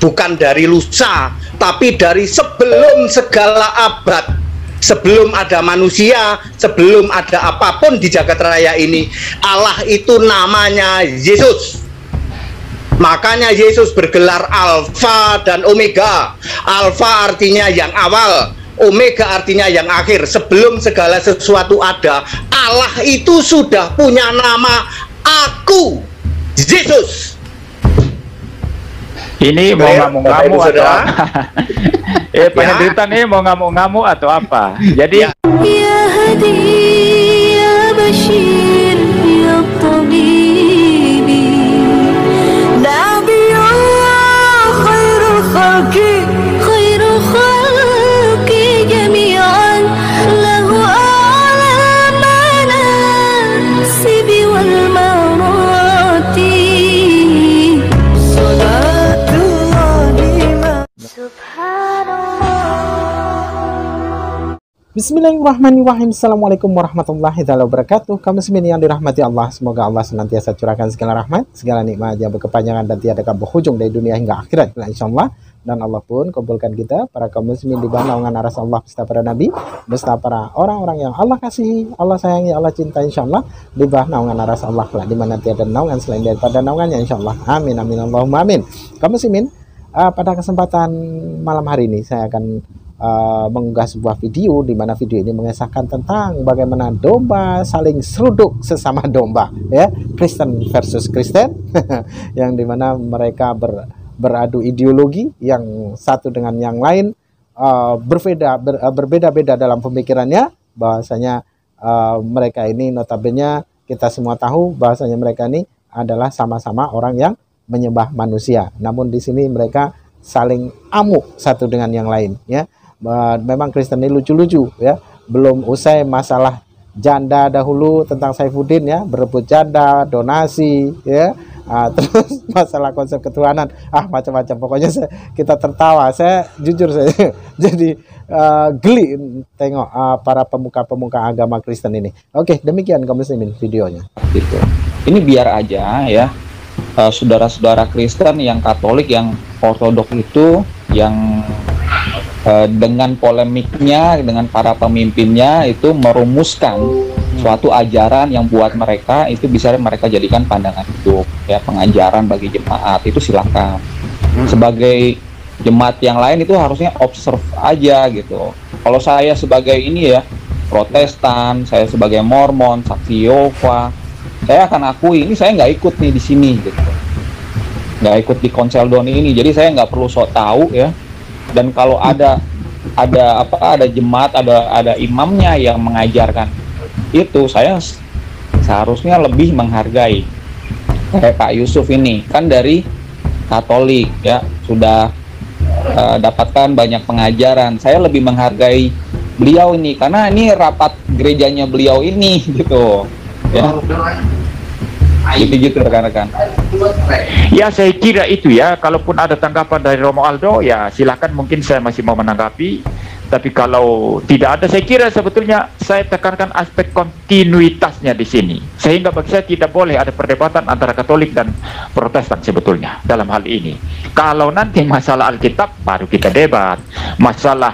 bukan dari lusa, tapi dari sebelum segala abad. Sebelum ada manusia, sebelum ada apapun di jagat raya ini, Allah itu namanya Yesus. Makanya Yesus bergelar Alfa dan Omega. Alfa artinya yang awal, Omega artinya yang akhir. Sebelum segala sesuatu ada, Allah itu sudah punya nama, Aku Yesus. Ini mau ngamuk-ngamuk atau apa? Penelitian ini mau ngamuk-ngamuk atau apa? Jadi Ya Hadi ya Bashir ya Tabibi Nabi Allah khairul khalqi jami'an lahu a'la manasibi wal marati Bismillahirrahmanirrahim. Assalamualaikum warahmatullahi wabarakatuh. Kaum muslimin yang dirahmati Allah, semoga Allah senantiasa curahkan segala rahmat, segala nikmat yang berkepanjangan dan tiada berhujung dari dunia hingga akhirat, insyaallah. Dan Allah pun kumpulkan kita para kaum muslimin di bawah naungan aras Allah beserta para nabi, beserta para orang-orang yang Allah kasihi, Allah sayangi, Allah cinta, insyaallah, di bawah naungan aras Allah lah, di mana tiada naungan selain daripada naungannya, insyaallah. Amin amin Allahumma amin. Kaum muslimin, pada kesempatan malam hari ini saya akan mengunggah sebuah video, di mana video ini mengisahkan tentang bagaimana domba saling seruduk sesama domba, ya, Kristen versus Kristen, yang dimana mereka beradu ideologi yang satu dengan yang lain, berbeda-beda dalam pemikirannya. Bahwasanya mereka ini notabene kita semua tahu bahwasanya mereka ini adalah sama-sama orang yang menyembah manusia. Namun di sini mereka saling amuk satu dengan yang lain, ya. Memang Kristen ini lucu-lucu, ya. Belum usai masalah janda dahulu tentang Saifuddin, ya, berebut janda, donasi, ya. Terus masalah konsep ketuhanan, macam-macam. Pokoknya kita tertawa. Saya jujur saya jadi geli tengok para pemuka-pemuka agama Kristen ini. Oke, demikian kaum muslimin videonya. gitu. Ini biar aja ya, saudara-saudara Kristen yang Katolik, yang Ortodoks itu, yang dengan polemiknya dengan para pemimpinnya itu merumuskan suatu ajaran yang buat mereka itu bisa mereka jadikan pandangan hidup, ya, pengajaran bagi jemaat itu silakan. Sebagai jemaat yang lain itu harusnya observe aja gitu. Kalau saya sebagai ini ya Protestan, saya sebagai Mormon, Saksi Yehova, saya akan akui ini saya nggak ikut nih di sini gitu, nggak ikut di konseldon ini, jadi saya nggak perlu sok tahu, ya. Dan kalau ada jemaat, ada imamnya yang mengajarkan itu, saya seharusnya lebih menghargai. Kayak Pak Yusuf ini kan dari Katolik, ya, sudah dapatkan banyak pengajaran. Saya lebih menghargai beliau ini karena ini rapat gerejanya beliau ini gitu, ya. Gitu rekan-rekan. Ya, saya kira itu, ya. Kalaupun ada tanggapan dari Romo Aldo, ya silakan, mungkin saya masih mau menanggapi. Tapi kalau tidak ada, saya kira sebetulnya saya tekankan aspek kontinuitasnya di sini. Sehingga bagi saya tidak boleh ada perdebatan antara Katolik dan Protestan sebetulnya dalam hal ini. Kalau nanti masalah Alkitab baru kita debat. Masalah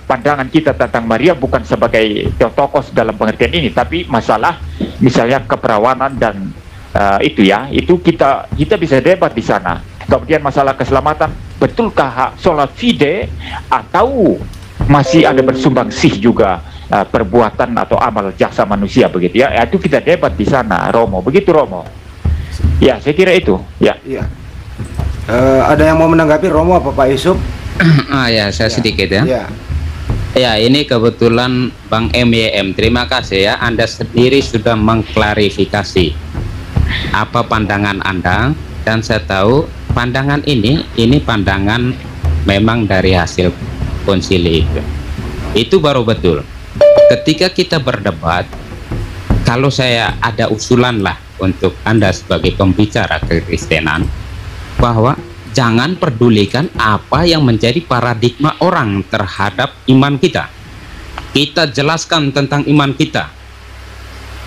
pandangan kita tentang Maria bukan sebagai Theotokos dalam pengertian ini, tapi masalah misalnya keperawanan dan itu, ya, itu kita bisa debat di sana. Kemudian masalah keselamatan, betulkah hak sola fide atau masih ada bersumbang-sih juga perbuatan atau amal jasa manusia, begitu, ya. Itu kita debat di sana, Romo. Begitu, Romo. Ya, saya kira itu, ya. Iya. Ada yang mau menanggapi, Romo apa Pak Yusuf? Ya, saya sedikit, ya. Ya. Ya, ini kebetulan Bang MYM, terima kasih, ya. Anda sendiri sudah mengklarifikasi apa pandangan Anda, dan saya tahu pandangan ini pandangan memang dari hasil konsili itu baru betul. Ketika kita berdebat, kalau saya ada usulan lah untuk Anda sebagai pembicara kekristenan, bahwa jangan pedulikan apa yang menjadi paradigma orang terhadap iman kita. Kita jelaskan tentang iman kita,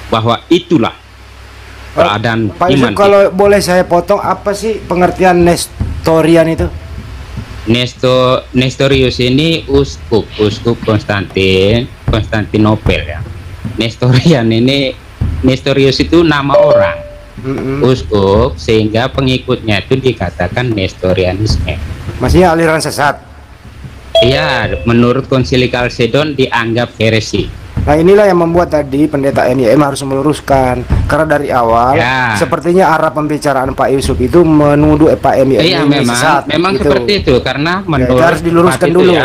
bahwa itulah keadaan Pak iman Yusuf, kalau boleh saya potong, apa sih pengertian Nestorian itu? Nestorius ini uskup Konstantinopel ya. Nestorius itu nama orang, uskup, sehingga pengikutnya itu dikatakan Nestorianisme. Maksudnya aliran sesat. Iya, menurut Konsili Kalsedon dianggap heresi. Nah inilah yang membuat tadi pendeta NIM harus meluruskan, karena dari awal sepertinya arah pembicaraan Pak Yusuf itu menuduh Pak NIM ini sesat. Memang gitu. Seperti itu, karena menurut harus diluruskan dulu.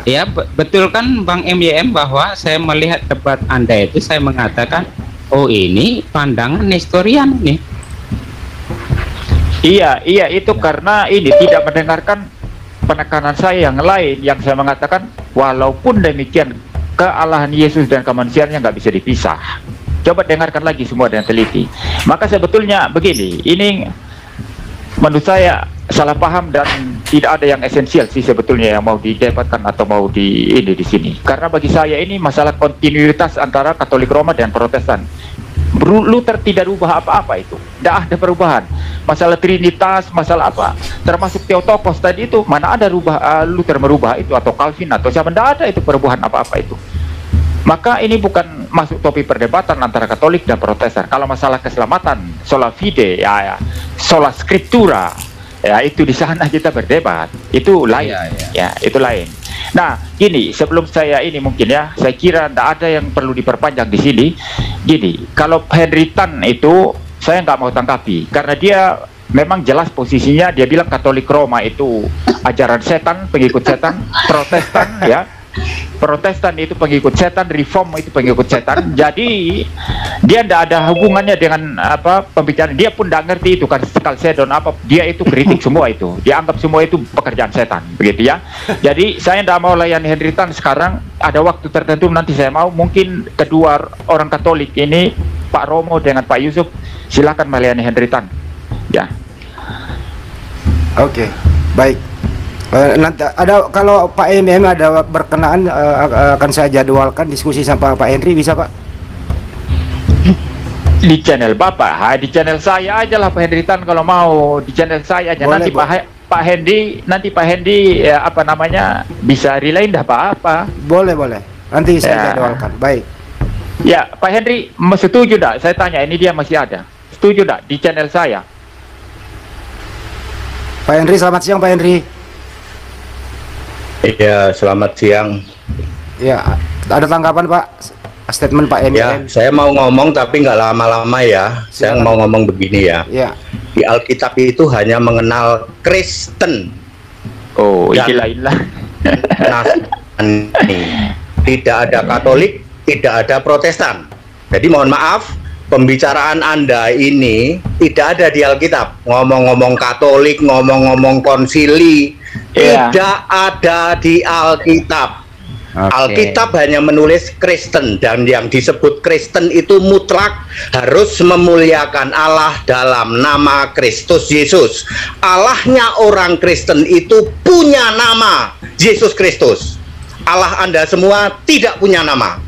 Ya, betul kan Bang MYM, bahwa saya melihat debat Anda itu, saya mengatakan, oh ini pandangan Nestorian nih. Iya itu karena ini tidak mendengarkan penekanan saya yang lain, yang saya mengatakan walaupun demikian kealahan Yesus dan kemanusiaannya nggak bisa dipisah. Coba dengarkan lagi semua dan teliti. Maka sebetulnya begini, ini menurut saya salah paham dan tidak ada yang esensial sih sebetulnya yang mau didebatkan atau mau di sini. Karena bagi saya ini masalah kontinuitas antara Katolik Roma dan Protestan. Luther tidak rubah apa-apa itu, tidak ada perubahan. Masalah Trinitas, masalah apa, termasuk Theotokos tadi itu, mana ada Luther merubah itu, atau Calvin atau siapa, tidak ada itu perubahan apa-apa itu. Maka ini bukan masuk topik perdebatan antara Katolik dan Protestan. Kalau masalah keselamatan, sola fide, ya sola scriptura, ya itu di sana kita berdebat, itu lain, ya itu lain. Nah, gini, sebelum saya ini mungkin ya, saya kira tidak ada yang perlu diperpanjang di sini. Gini, kalau Henry Tan itu saya nggak mau tanggapi, karena dia memang jelas posisinya, dia bilang Katolik Roma itu ajaran setan, pengikut setan, Protestan ya. Protestan itu pengikut setan, Reform itu pengikut setan. Jadi dia tidak ada hubungannya dengan apa pembicaraan. Dia pun tidak ngerti itu kan Kalsedon apa. Dia itu kritik semua itu. Dia anggap semua itu pekerjaan setan, begitu ya. Jadi saya tidak mau layani Henry Tan sekarang. Ada waktu tertentu nanti saya mau. Mungkin kedua orang Katolik ini, Pak Romo dengan Pak Yusuf, silakan melayani Henry Tan. Ya. Oke, baik. Nanti ada, kalau Pak MM ada berkenaan akan saya jadwalkan diskusi sama Pak Henry, bisa Pak? Di channel Bapak, di channel saya aja lah Pak Henry Tan, kalau mau di channel saya aja. Boleh, nanti Pak Hendy ya, apa namanya, bisa relay dah apa-apa. Boleh, nanti saya jadwalkan. Baik. Ya, Pak Henry setuju dah? Saya tanya, ini dia masih ada. Setuju dah di channel saya? Pak Henry, selamat siang Pak Henry. Iya, selamat siang. Ya, ada tanggapan Pak? Statement Pak NIM. Ya, saya mau ngomong tapi nggak lama-lama ya. Silakan. Saya mau ngomong begini ya. Di Alkitab itu hanya mengenal Kristen. Oh, istilah. Tidak ada Katolik, tidak ada Protestan. Jadi mohon maaf, pembicaraan Anda ini tidak ada di Alkitab. Ngomong-ngomong Katolik, ngomong-ngomong konsili, tidak ada di Alkitab. Alkitab hanya menulis Kristen, dan yang disebut Kristen itu mutlak harus memuliakan Allah dalam nama Kristus Yesus. Allahnya orang Kristen itu punya nama Yesus Kristus. Allah Anda semua tidak punya nama.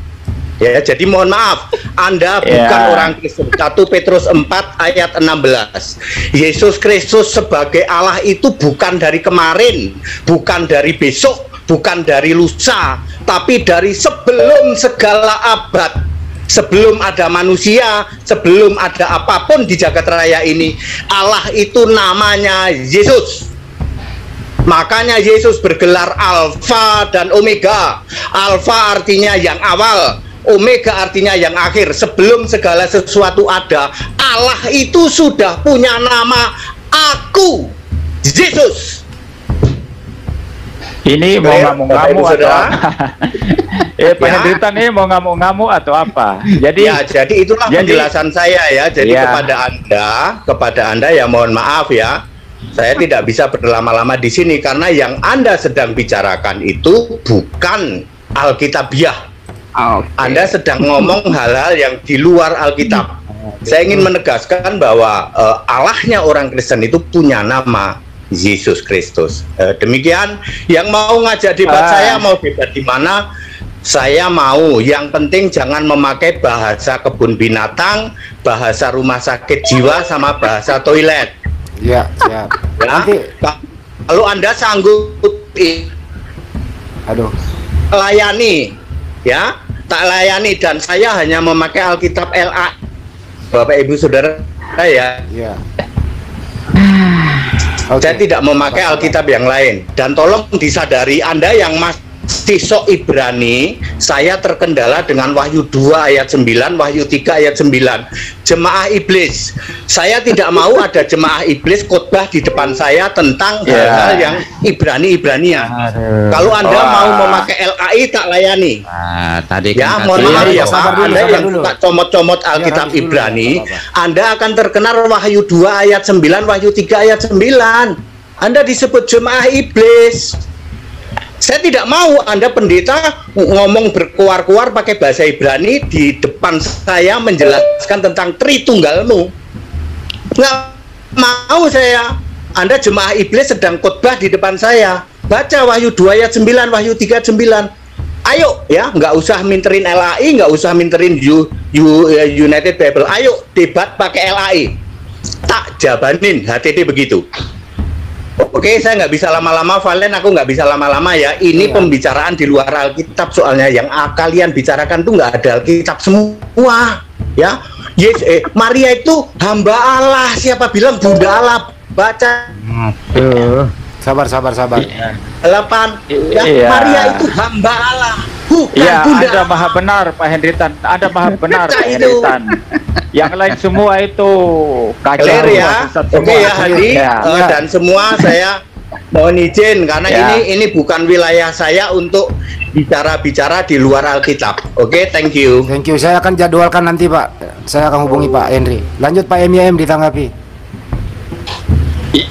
Ya, jadi mohon maaf, Anda bukan orang Kristen. 1 Petrus 4 ayat 16. Yesus Kristus sebagai Allah itu bukan dari kemarin, bukan dari besok, bukan dari lusa, tapi dari sebelum segala abad. Sebelum ada manusia, sebelum ada apapun di jagat raya ini, Allah itu namanya Yesus. Makanya Yesus bergelar Alfa dan Omega. Alfa artinya yang awal, Omega artinya yang akhir. Sebelum segala sesuatu ada, Allah itu sudah punya nama, Aku Yesus. Ini mau ngamuk-ngamuk atau Pak Henry Tan ini mau ngamuk-ngamuk atau apa? Jadi jadi itulah penjelasan saya ya. Jadi kepada Anda ya mohon maaf ya. Saya tidak bisa berlama-lama di sini karena yang Anda sedang bicarakan itu bukan Alkitabiah. Anda sedang ngomong hal-hal yang di luar Alkitab. Saya ingin menegaskan bahwa Allahnya orang Kristen itu punya nama Yesus Kristus. Demikian. Yang mau ngajak debat saya, mau debat di mana, saya mau. Yang penting jangan memakai bahasa kebun binatang, bahasa rumah sakit jiwa, sama bahasa toilet. Ya, siap. Ya, Kalau Anda sanggup layani, ya, tak layani, dan saya hanya memakai Alkitab LA, Bapak Ibu Saudara ya. Saya tidak memakai Alkitab yang lain. Dan tolong disadari, Anda yang masih sok Ibrani, saya terkendala dengan Wahyu 2 ayat 9, Wahyu 3 ayat 9. Jemaah iblis. Saya tidak mau ada jemaah iblis khotbah di depan saya tentang hal-hal yang Ibrani-Ibranian. Kalau Anda mau memakai LAI, tak layani. Tadi ya, kan mohon maaf ya Pak, dulu, Anda yang dulu. suka comot-comot Alkitab Ya, Ibrani, Anda akan terkena Wahyu 2 ayat 9, Wahyu 3 ayat 9. Anda disebut jemaah iblis. Saya tidak mau Anda pendeta ngomong berkuar-kuar pakai bahasa Ibrani di depan saya menjelaskan tentang Tritunggalmu. Nggak mau saya. Anda jemaah iblis sedang khotbah di depan saya. Baca Wahyu 2 ayat 9, Wahyu 3 ayat 9. Ayo ya, nggak usah minterin LAI, nggak usah minterin United Bible. Ayo debat pakai LAI. Tak jabanin, HTT begitu. Oke, saya nggak bisa lama-lama, Valen, aku nggak bisa lama-lama ya. Ini pembicaraan di luar Alkitab, soalnya yang kalian bicarakan tuh nggak ada Alkitab semua, ya. Maria itu hamba Allah. Siapa bilang Bunda Allah? Baca. Sabar. 8. Ya, Maria itu hamba Allah. Bukan Bunda. Anda maha benar, Pak Henritan. Anda maha benar, Pak Henritan. Yang lain semua itu kacau ya. Oke ya, Hadi, dan semua saya mohon izin karena ini bukan wilayah saya untuk bicara-bicara di luar Alkitab. Oke, thank you. Thank you. Saya akan jadwalkan nanti, Pak. Saya akan hubungi Pak Henry. Lanjut Pak MYM ditanggapi.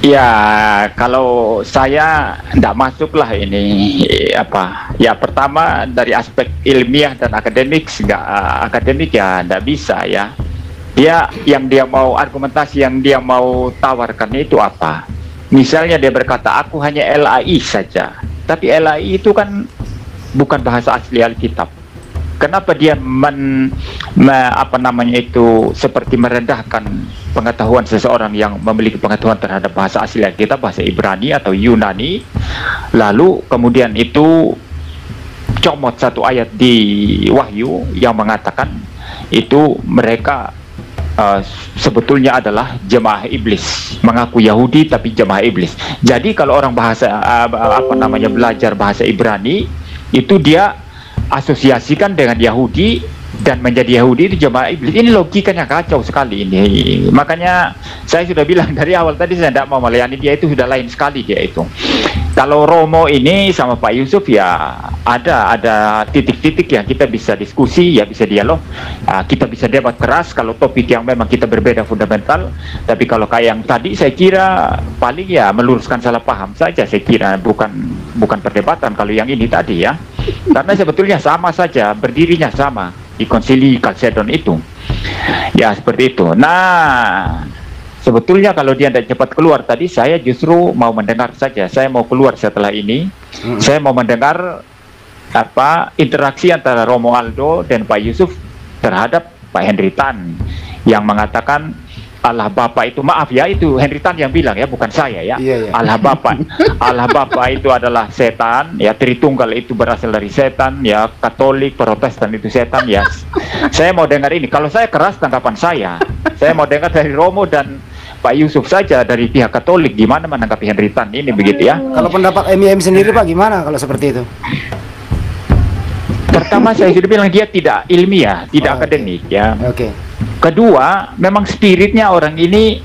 Ya, kalau saya tidak masuklah ini apa. Ya, pertama dari aspek ilmiah dan akademik ya tidak bisa ya. Yang dia mau argumentasi, yang dia mau tawarkan itu apa? Misalnya dia berkata aku hanya LAI saja, tapi LAI itu kan bukan bahasa asli Alkitab. Kenapa dia seperti merendahkan pengetahuan seseorang yang memiliki pengetahuan terhadap bahasa asli Alkitab, bahasa Ibrani atau Yunani, lalu kemudian itu comot satu ayat di Wahyu yang mengatakan itu mereka sebetulnya adalah jemaah iblis, mengaku Yahudi tapi jemaah iblis. Jadi kalau orang belajar bahasa Ibrani itu dia asosiasikan dengan Yahudi dan menjadi Yahudi itu jemaah iblis. Ini logikanya kacau sekali ini. Makanya saya sudah bilang dari awal tadi, saya tidak mau melayani dia, itu sudah lain sekali dia itu. Kalau Romo ini sama Pak Yusuf ya ada titik-titik yang kita bisa diskusi, ya bisa dialog, kita bisa debat keras kalau topik yang memang kita berbeda fundamental. Tapi kalau kayak yang tadi saya kira paling ya meluruskan salah paham saja, saya kira bukan perdebatan kalau yang ini tadi ya. Karena sebetulnya sama saja, berdirinya sama di Konsili Kalsedon itu. Ya seperti itu. Nah, sebetulnya kalau dia tidak cepat keluar tadi, saya justru mau mendengar saja. Saya mau keluar setelah ini. Saya mau mendengar interaksi antara Romo Aldo dan Pak Yusuf terhadap Pak Henry Tan yang mengatakan Allah Bapa itu, maaf ya, itu Henry Tan yang bilang ya, bukan saya ya. Allah Bapa itu adalah setan ya, Tritunggal itu berasal dari setan ya, Katolik, Protestan itu setan ya. Saya mau dengar ini. Kalau saya keras tanggapan saya mau dengar dari Romo dan Pak Yusuf saja dari pihak Katolik gimana menanggapi Henry Tan ini, begitu ya. Kalau pendapat MYM sendiri Pak gimana kalau seperti itu? Pertama saya sudah bilang dia tidak ilmiah, tidak akademik ya. Kedua, memang spiritnya orang ini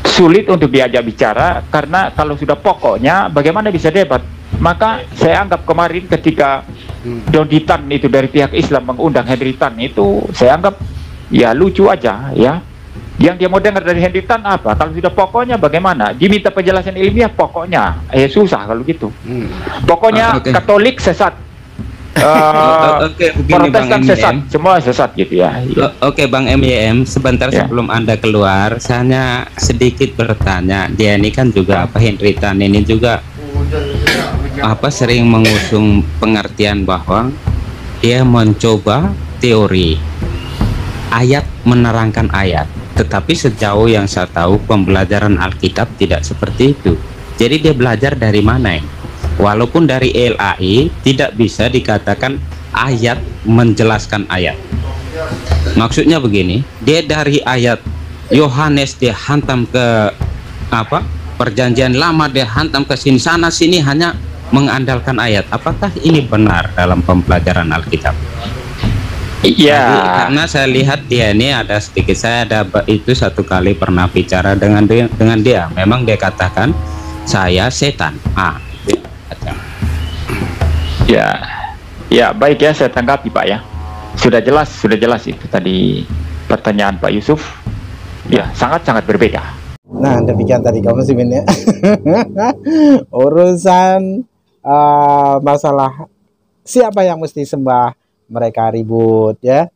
sulit untuk diajak bicara, karena kalau sudah pokoknya bagaimana bisa debat. Maka saya anggap kemarin ketika Dodi Tan itu dari pihak Islam mengundang Henry Tan itu, saya anggap ya lucu aja ya. Yang dia mau dengar dari Henry Tan apa? Kalau sudah pokoknya bagaimana? Diminta penjelasan ilmiah pokoknya, susah kalau gitu. Pokoknya Katolik sesat. Protestan sesat, semua sesat gitu ya. Oke Bang MYM, sebentar sebelum Anda keluar, saya hanya sedikit bertanya. Dia ini kan juga Henry Tan ini juga sering mengusung pengertian bahwa dia mencoba teori ayat menerangkan ayat, tetapi sejauh yang saya tahu pembelajaran Alkitab tidak seperti itu. Jadi dia belajar dari mana ini? Walaupun dari LAI tidak bisa dikatakan ayat menjelaskan ayat. Maksudnya begini, dia dari ayat Yohanes dia hantam ke apa? Perjanjian lama, dia hantam ke sini sana sini hanya mengandalkan ayat. Apakah ini benar dalam pembelajaran Alkitab? Iya. Karena saya lihat dia ini ada sedikit, saya ada itu satu kali pernah bicara dengan dia. Memang dia katakan saya setan. Ya, ya baik ya, saya tanggapi Pak ya. Sudah jelas itu tadi pertanyaan Pak Yusuf. Ya, sangat-sangat berbeda. Nah, demikian tadi kamu muslimin ya. Urusan masalah siapa yang mesti sembah, mereka ribut ya.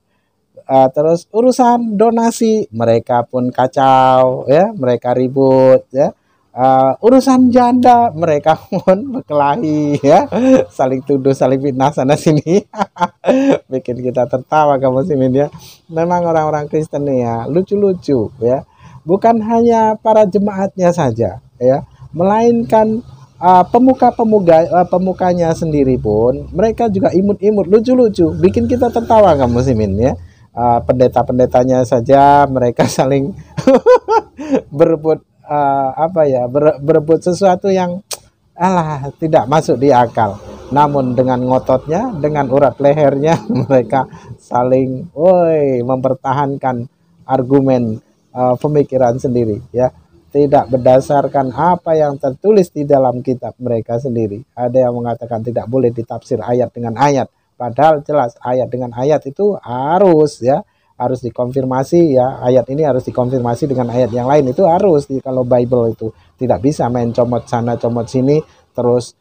Terus urusan donasi, mereka pun kacau ya, mereka ribut ya. Urusan janda, mereka pun berkelahi ya, saling tuduh, saling fitnah sana sini. Bikin kita tertawa kamu muslimin ya. Memang orang-orang Kristen nih ya lucu-lucu ya. Bukan hanya para jemaatnya saja ya, melainkan pemukanya sendiri pun mereka juga imut-imut, lucu-lucu, bikin kita tertawa kamu muslimin ya. Pendeta-pendetanya saja mereka saling berebut berebut sesuatu yang tidak masuk di akal. Namun dengan ngototnya, dengan urat lehernya mereka saling mempertahankan argumen pemikiran sendiri ya, tidak berdasarkan apa yang tertulis di dalam kitab mereka sendiri. Ada yang mengatakan tidak boleh ditafsir ayat dengan ayat, padahal jelas ayat dengan ayat itu harus dikonfirmasi ya, ayat ini harus dikonfirmasi dengan ayat yang lain, itu harus kalau Bible itu tidak bisa main comot sana comot sini terus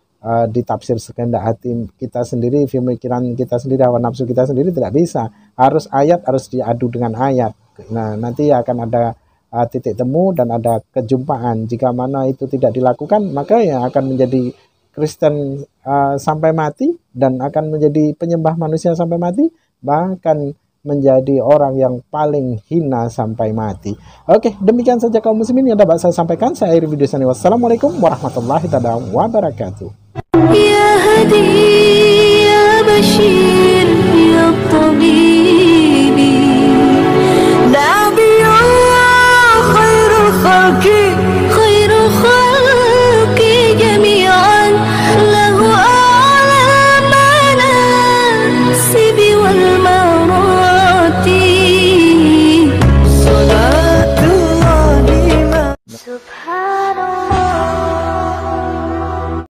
ditafsir sekehendak hati kita sendiri, pemikiran kita sendiri, hawa nafsu kita sendiri, tidak bisa. Harus ayat, harus diadu dengan ayat. Nah, nanti akan ada titik temu dan ada kejumpaan. Jika mana itu tidak dilakukan, maka ya akan menjadi Kristen sampai mati dan akan menjadi penyembah manusia sampai mati, bahkan menjadi orang yang paling hina sampai mati. Oke, demikian saja kaum muslimin yang dapat saya sampaikan. Saya akhiri video ini. Wassalamualaikum warahmatullahi wabarakatuh. Ya Hadi ya Bashir ya Tabibi Nabi Allah khairul khalqi